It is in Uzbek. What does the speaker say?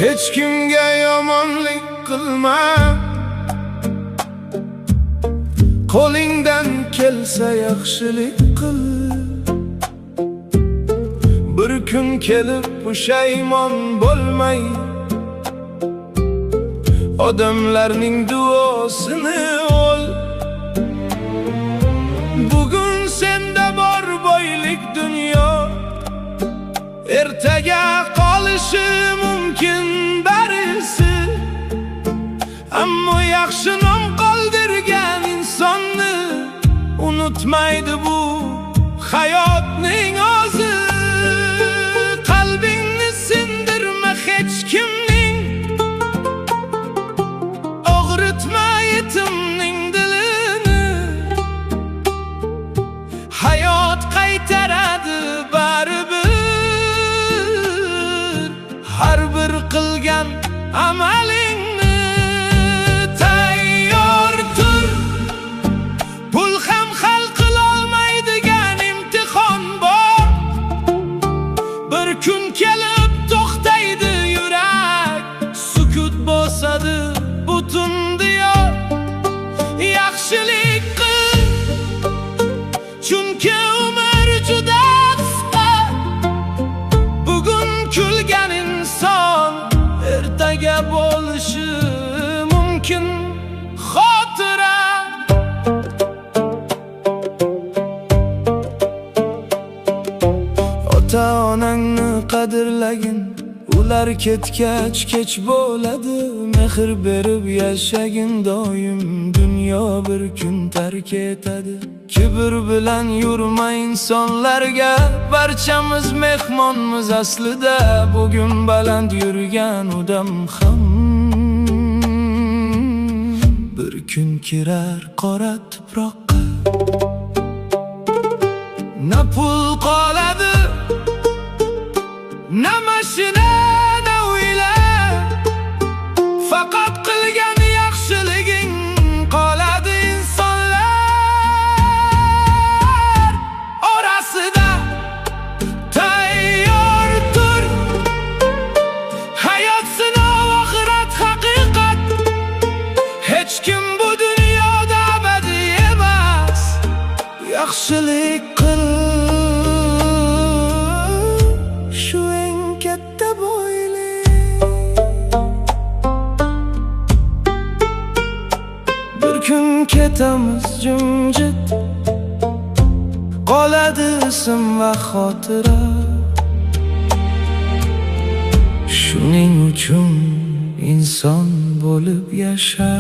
Hech kimga yomonlik qilma, qo'lingdan kelsa yaxshilik qil. Bir kun kelib pushaymon bo'lmay, odamlarning duosini ol. Bugun senda bor boylik dunyo, ertaga qolishi mumkin barisi. Ammo yaxshi nom qoldirgan insonni unutmaydi bu hayotning o'zi. Qalbingni sindirma hech kimning, og'ritma yetimning dilini. Hayot qaytaradi baribir har bir qilgan amalingni. Tayyor tur, pul ham hal qilolmaydigan imtihon bor. Bir kun kelib to'xtaydi yurak, sukut bosadi butun diyor. Yaxshilik qil, chunki umr juda qisqa. Bugun kulgan inson ertaga bo'lishi mumkin xotira. Ota-onangni qadrlagin, ular ketgach kech bo'ladi. Mehr berib yashagin doim, dunyo bir kun tark etadi. Kibr bilan yurma insonlarga, barchamiz mehmonmiz aslida. Bugun baland yurgan odam ham bir kun kirar qora tuproqqa. Na pul qoladi, na mashina, na uylar, faqat qilgan yaxshiliging qoladi insonlar orasida. Tayyor tur, hayot sinov, oxirat haqiqat. Hech kim bu dunyoda abadiy emas. Yaxshilik qil, shu eng katta boylik. Bir kun ketamiz jimjit, qoladi ism va xotira. Shuning uchun inson bo'lib yasha.